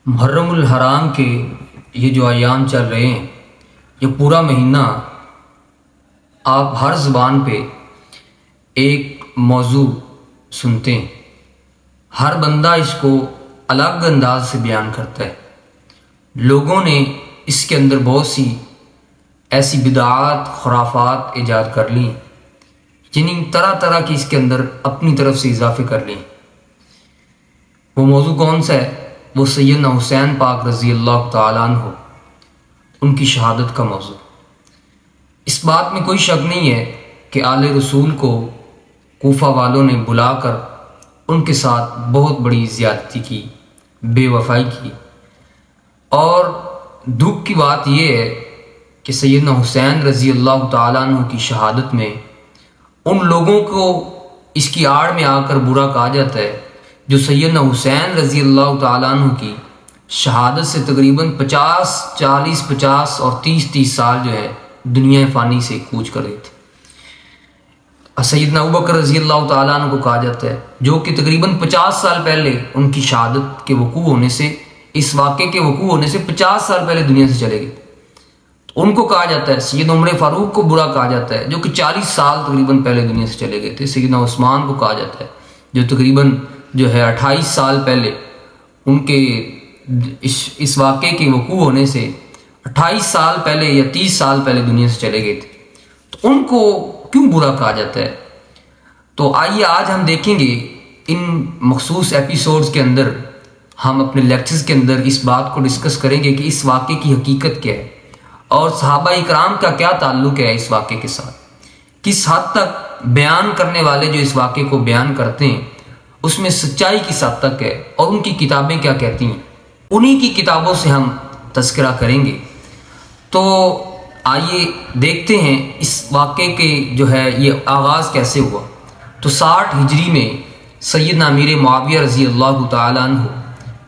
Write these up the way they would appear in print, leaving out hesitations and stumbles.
محرم الحرام کے یہ جو ایام چل رہے ہیں، یہ پورا مہینہ آپ ہر زبان پہ ایک موضوع سنتے ہیں۔ ہر بندہ اس کو الگ انداز سے بیان کرتا ہے۔ لوگوں نے اس کے اندر بہت سی ایسی بدعات، خرافات ایجاد کر لی، یعنی طرح طرح کی اس کے اندر اپنی طرف سے اضافے کر لی۔ وہ موضوع کون سا ہے؟ وہ سیدنا حسین پاک رضی اللہ تعالیٰ عنہ، ان کی شہادت کا موضوع۔ اس بات میں کوئی شک نہیں ہے کہ آل رسول کو کوفہ والوں نے بلا کر ان کے ساتھ بہت بڑی زیادتی کی، بے وفائی کی، اور دکھ کی بات یہ ہے کہ سیدنا حسین رضی اللہ تعالیٰ عنہ کی شہادت میں ان لوگوں کو اس کی آڑ میں آ کر برا کہا جاتا ہے جو سیدنا حسین رضی اللہ تعالیٰ عنہ کی شہادت سے تقریباً 50 اور 30 سال جو ہے دنیا فانی سے کوچ کر گئے تھے۔ سیدنا ابوبکر رضی اللہ تعالیٰ عنہ کو کہا جاتا ہے جو کہ تقریباً 50 سال پہلے ان کی شہادت کے وقوع ہونے سے، اس واقعے کے وقوع ہونے سے 50 سال پہلے دنیا سے چلے گئے، تو ان کو کہا جاتا ہے۔ سیدنا عمر فاروق کو برا کہا جاتا ہے جو کہ 40 سال تقریباً پہلے دنیا سے چلے گئے تھے۔ سیدنا عثمان کو کہا جاتا ہے جو تقریباً 28 سال پہلے ان کے اس واقعے کے وقوع ہونے سے 28 سال پہلے یا 30 سال پہلے دنیا سے چلے گئے تھے، تو ان کو کیوں برا کہا جاتا ہے؟ تو آئیے آج ہم دیکھیں گے ان مخصوص ایپیسوڈز کے اندر، ہم اپنے لیکچرز کے اندر اس بات کو ڈسکس کریں گے کہ اس واقعے کی حقیقت کیا ہے اور صحابہ اکرام کا کیا تعلق ہے اس واقعے کے ساتھ، کس حد تک بیان کرنے والے جو اس واقعے کو بیان کرتے ہیں اس میں سچائی کس حد تک ہے، اور ان کی کتابیں کیا کہتی ہیں۔ انہی کی کتابوں سے ہم تذکرہ کریں گے۔ تو آئیے دیکھتے ہیں اس واقعے کے جو ہے یہ آغاز کیسے ہوا۔ تو 60 ہجری میں سیدنا امیر معاویہ رضی اللہ تعالیٰ عنہ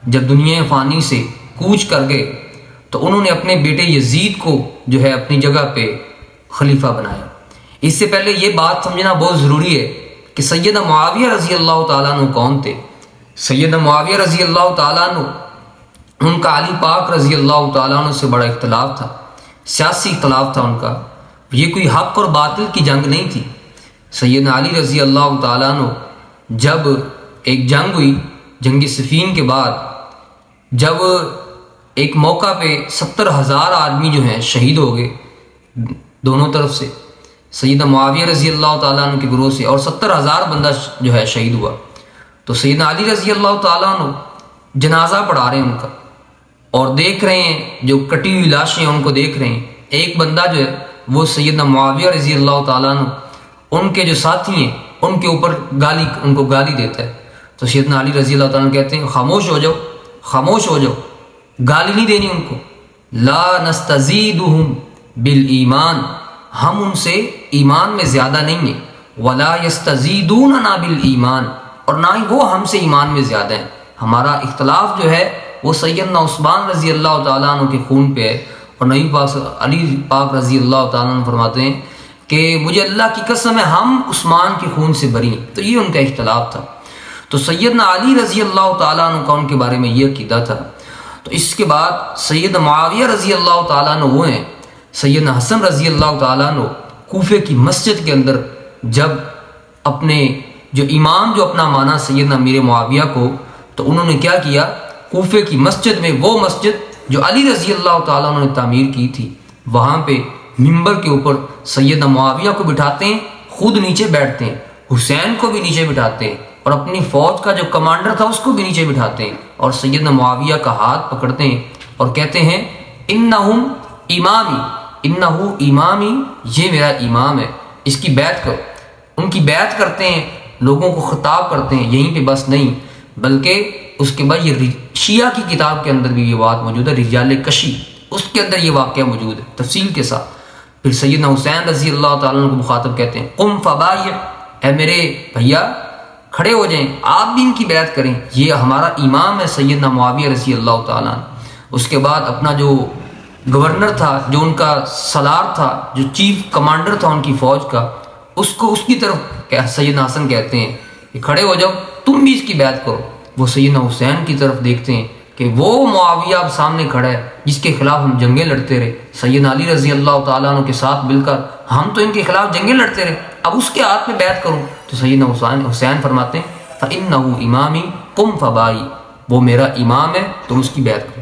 جب دنیا فانی سے کوچ کر گئے تو انہوں نے اپنے بیٹے یزید کو جو ہے اپنی جگہ پہ خلیفہ بنایا۔ اس سے پہلے یہ بات سمجھنا بہت ضروری ہے کہ سیدنا معاویہ رضی اللہ تعالیٰ عنہ کون تھے۔ سیدنا معاویہ رضی اللہ تعالیٰ عنہ، ان کا علی پاک رضی اللہ تعالیٰ عنہ سے بڑا اختلاف تھا، سیاسی اختلاف تھا ان کا۔ یہ کوئی حق اور باطل کی جنگ نہیں تھی۔ سیدنا علی رضی اللہ تعالیٰ عنہ جب ایک جنگ ہوئی، جنگ صفین کے بعد، جب ایک موقع پہ 70,000 آدمی جو ہیں شہید ہو گئے دونوں طرف سے، سیدنا معاویہ رضی اللہ تعالیٰ عنہ کے گروہ سے، اور 70,000 بندہ جو ہے شہید ہوا۔ تو سیدنا علی رضی اللہ تعالیٰ عنہ جنازہ پڑھا رہے ہیں ان کا، اور دیکھ رہے ہیں جو کٹی ہوئی لاشیں ان کو دیکھ رہے ہیں۔ ایک بندہ جو ہے وہ سیدنا معاویہ رضی اللہ تعالیٰ عنہ، ان کے جو ساتھی ہیں ان کے اوپر ان کو گالی دیتا ہے۔ تو سیدنا علی رضی اللہ تعالیٰ عنہ کہتے ہیں خاموش ہو جاؤ، خاموش ہو جاؤ، گالی نہیں دینی ان کو۔ لا نستزیدہم بالایمان، ہم ان سے ایمان میں زیادہ نہیں ہیں، ولا یستزیدوننا بالایمان، اور نہ ہی وہ ہم سے ایمان میں زیادہ ہیں۔ ہمارا اختلاف جو ہے وہ سیدنا عثمان رضی اللہ تعالیٰ عنہ کے خون پہ ہے، اور نبی پاک علی پاک رضی اللہ تعالیٰ عنہ فرماتے ہیں کہ مجھے اللہ کی قسم ہے ہم عثمان کے خون سے بری ہیں۔ تو یہ ان کا اختلاف تھا۔ تو سیدنا علی رضی اللہ تعالیٰ عنہ کا ان کے بارے میں یہ عقیدہ تھا۔ تو اس کے بعد سیدنا معاویہ رضی اللہ تعالیٰ عنہ وہ ہیں، سیدنا حسن رضی اللہ تعالیٰ عنہ کوفے کی مسجد کے اندر جب اپنے جو امام جو اپنا مانا سیدنا امیر معاویہ کو، تو انہوں نے کیا کیا، کوفے کی مسجد میں، وہ مسجد جو علی رضی اللہ تعالیٰ عنہ نے تعمیر کی تھی، وہاں پہ ممبر کے اوپر سیدنا معاویہ کو بٹھاتے ہیں، خود نیچے بیٹھتے ہیں، حسین کو بھی نیچے بٹھاتے ہیں، اور اپنی فوج کا جو کمانڈر تھا اس کو بھی نیچے بٹھاتے ہیں، اور سیدنا معاویہ کا ہاتھ پکڑتے ہیں اور کہتے ہیں انہم امامی، انہو امامی، یہ میرا امام ہے، اس کی بیعت کرو۔ ان کی بیعت کرتے ہیں، لوگوں کو خطاب کرتے ہیں۔ یہیں پہ بس نہیں، بلکہ اس کے بعد یہ شیعہ کی کتاب کے اندر بھی یہ بات موجود ہے، رجال کشی، اس کے اندر یہ واقعہ موجود ہے تفصیل کے ساتھ۔ پھر سیدنا حسین رضی اللہ تعالیٰ عنہ کو مخاطب کہتے ہیں قم فبایع، اے میرے بھیا کھڑے ہو جائیں، آپ بھی ان کی بیعت کریں، یہ ہمارا امام ہے سیدنا معاویہ رضی اللہ تعالیٰ عنہ۔ اس کے بعد اپنا جو گورنر تھا، جو ان کا سالار تھا، جو چیف کمانڈر تھا ان کی فوج کا، اس کی طرف سیدنا حسن کہتے ہیں کہ کھڑے ہو جاؤ، تم بھی اس کی بیعت کرو۔ وہ سیدنا حسین کی طرف دیکھتے ہیں کہ وہ معاویہ اب سامنے کھڑا ہے جس کے خلاف ہم جنگیں لڑتے رہے، سیدنا علی رضی اللہ تعالیٰ عنہ کے ساتھ مل کر ہم تو ان کے خلاف جنگیں لڑتے رہے، اب اس کے ہاتھ میں بیعت کروں؟ تو سیدنا حسین فرماتے ہیں فَإِنَّهُ إِمَامِي قُمْ فَبَايِعْ، وہ میرا امام ہے، تم اس کی بیعت کرو۔